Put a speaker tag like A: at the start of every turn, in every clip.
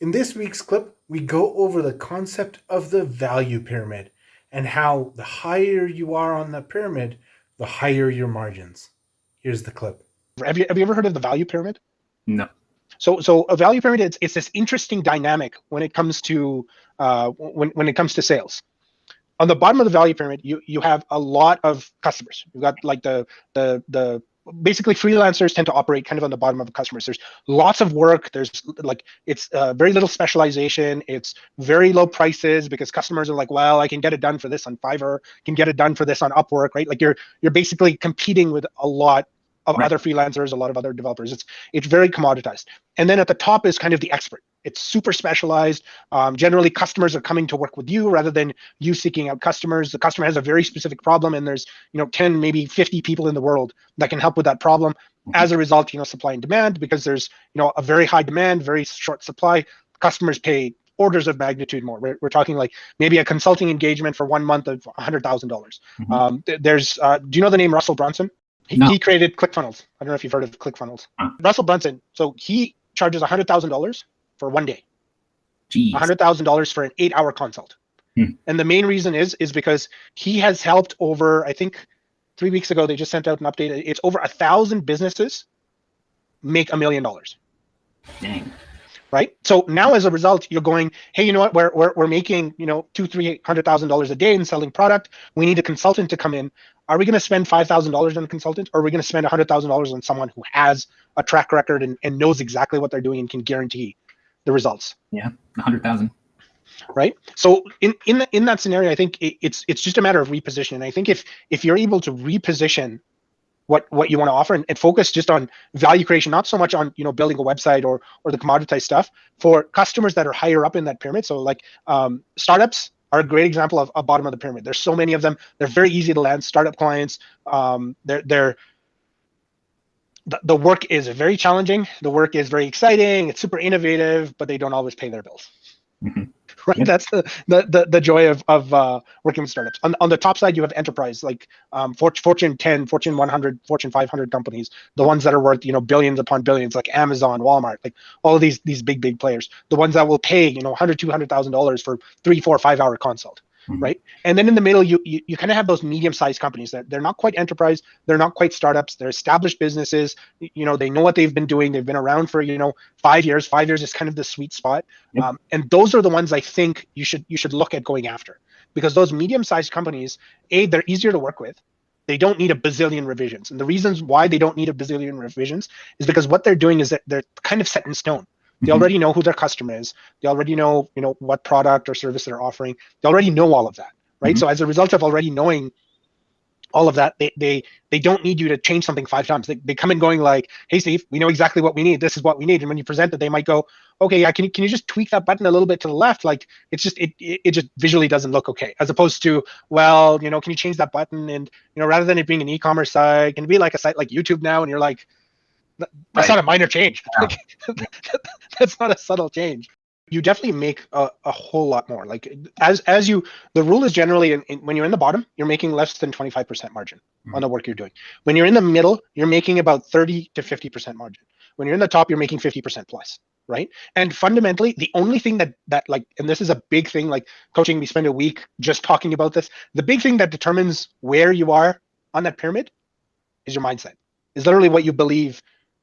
A: In this week's clip, we go over the concept of the value pyramid and how the higher you are on the pyramid, the higher your margins. Here's the clip.
B: Have you ever heard of the value pyramid?
C: No.
B: So a value pyramid, it's this interesting dynamic when it comes to when it comes to sales. On the bottom of the value pyramid, you have a lot of customers. You've got like the basically freelancers tend to operate kind of on the bottom of the customers. There's lots of work. There's like it's very little specialization. It's very low prices because customers are like, well, I can get it done for this on Fiverr, can get it done for this on Upwork, right? Like you're basically competing with a lot of other freelancers, a lot of other developers. It's very commoditized. And then at the top is kind of the expert. It's super specialized. Generally, customers are coming to work with you rather than you seeking out customers. The customer has a very specific problem, and there's 10, maybe 50 people in the world that can help with that problem. As a result, supply and demand, because there's a very high demand, very short supply. Customers pay orders of magnitude more. We're talking like maybe a consulting engagement for 1 month of $100,000. There's do you know the name Russell Brunson? He created ClickFunnels. I don't know if you've heard of ClickFunnels. Russell Brunson, so he charges $100,000 for 1 day.
C: Jeez.
B: $100,000 for an 8-hour consult. And the main reason is because he has helped over, I think 3 weeks ago, they just sent out an update. It's over 1,000 businesses make $1 million.
C: Dang.
B: Right. So now as a result, you're going, hey, you know what? We're making, $200,000-$300,000 a day in selling product. We need a consultant to come in. Are we going to spend $5,000 on a consultant, or are we going to spend $100,000 on someone who has a track record and knows exactly what they're doing and can guarantee the results?
C: Yeah, 100,000.
B: Right. So in that scenario, I think it's just a matter of repositioning. I think if you're able to reposition what you want to offer and focus just on value creation, not so much on building a website or the commoditized stuff for customers that are higher up in that pyramid. So like startups are a great example of a bottom of the pyramid. There's so many of them. They're very easy to land. Startup clients, the work is very challenging. The work is very exciting. It's super innovative, but they don't always pay their bills. Right. Yep. That's the joy of working with startups. On the top side, you have enterprise, like Fortune 10, Fortune 100, Fortune 500 companies, the ones that are worth billions upon billions, like Amazon, Walmart, like all of these big players, the ones that will pay $100,000, $200,000 for 3, 4, 5-hour consult. Right. And then in the middle, you kind of have those medium-sized companies that they're not quite enterprise, they're not quite startups, they're established businesses. They know what they've been doing. They've been around for 5 years. 5 years is kind of the sweet spot. Yep. And those are the ones I think you should look at going after, because those medium-sized companies, they're easier to work with. They don't need a bazillion revisions. And the reasons why they don't need a bazillion revisions is because what they're doing is that they're kind of set in stone. They already know who their customer is. They already know, what product or service they're offering. They already know all of that, right? So as a result of already knowing all of that, they don't need you to change something 5 times. They come in going like, hey, Steve, we know exactly what we need. This is what we need. And when you present it, they might go, okay, yeah, can you just tweak that button a little bit to the left? Like it's just, it just visually doesn't look okay. As opposed to, well, can you change that button? And, rather than it being an e-commerce site, can it be like a site like YouTube now? And you're like, that's not a minor change. Yeah. That's not a subtle change. You definitely make a whole lot more. Like as you, the rule is generally when you're in the bottom, you're making less than 25% margin on the work you're doing. When you're in the middle, you're making about 30 to 50% margin. When you're in the top, you're making 50% plus, right? And fundamentally, the only thing that like, and this is a big thing, like coaching, we spend a week just talking about this. The big thing that determines where you are on that pyramid is your mindset. Is literally what you believe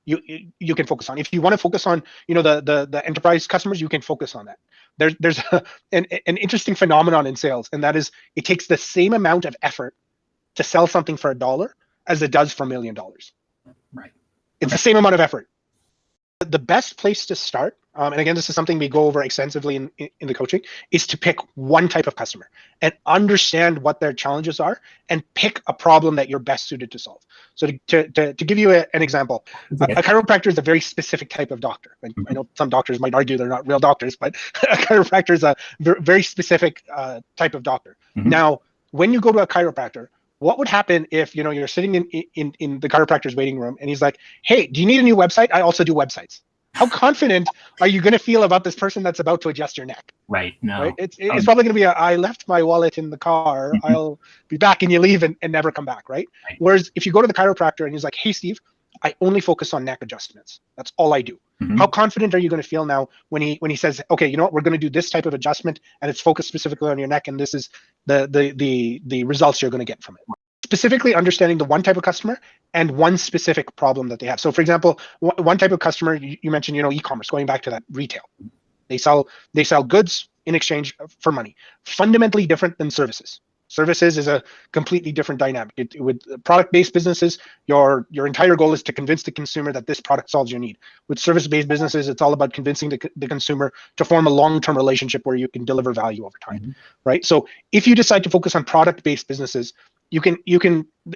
B: you can focus on. If you want to focus on, the enterprise customers, you can focus on that. There's an interesting phenomenon in sales, and that is it takes the same amount of effort to sell something for $1 as it does for $1 million.
C: Right.
B: It's the same amount of effort. The best place to start, and again, this is something we go over extensively in the coaching, is to pick one type of customer and understand what their challenges are and pick a problem that you're best suited to solve. So to give you an example, a chiropractor is a very specific type of doctor. And I know some doctors might argue they're not real doctors, but a chiropractor is a very specific type of doctor. Now, when you go to a chiropractor, what would happen if you're sitting in the chiropractor's waiting room and he's like, hey, do you need a new website? I also do websites. How confident are you going to feel about this person that's about to adjust your neck?
C: Right. No.
B: Right? It's probably going to be I left my wallet in the car. I'll be back, and you leave and never come back. Right? Whereas if you go to the chiropractor and he's like, hey, Steve, I only focus on neck adjustments. That's all I do.
C: Mhm.
B: How confident are you going to feel now when he says, okay, you know what, we're going to do this type of adjustment and it's focused specifically on your neck, and this is the results you're going to get from it. Specifically understanding the one type of customer and one specific problem that they have. So for example, one type of customer, you mentioned, you know, e-commerce, going back to that, retail. They sell goods in exchange for money. Fundamentally different than services. Services is a completely different dynamic. With product-based businesses, your entire goal is to convince the consumer that this product solves your need. With service-based businesses, it's all about convincing the consumer to form a long-term relationship where you can deliver value over time, right? So if you decide to focus on product-based businesses, you can.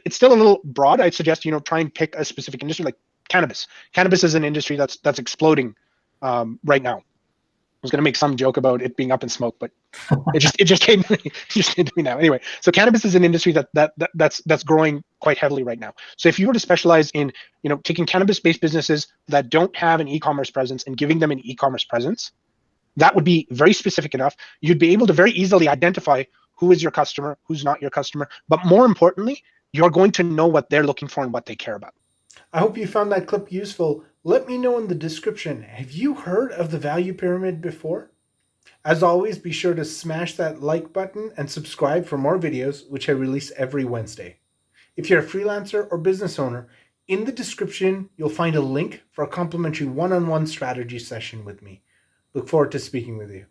B: It's still a little broad. I'd suggest, you know, try and pick a specific industry like cannabis. Cannabis is an industry that's exploding right now. I was going to make some joke about it being up in smoke, but it just came to me. It just came to me now. Anyway, so cannabis is an industry that's growing quite heavily right now. So if you were to specialize in, you know, taking cannabis-based businesses that don't have an e-commerce presence and giving them an e-commerce presence, that would be very specific enough. You'd be able to very easily identify who is your customer, who's not your customer, but more importantly, you're going to know what they're looking for and what they care about.
A: I hope you found that clip useful. Let me know in the description. Have you heard of the value pyramid before? As always, be sure to smash that like button and subscribe for more videos, which I release every Wednesday. If you're a freelancer or business owner, in the description, you'll find a link for a complimentary one-on-one strategy session with me. Look forward to speaking with you.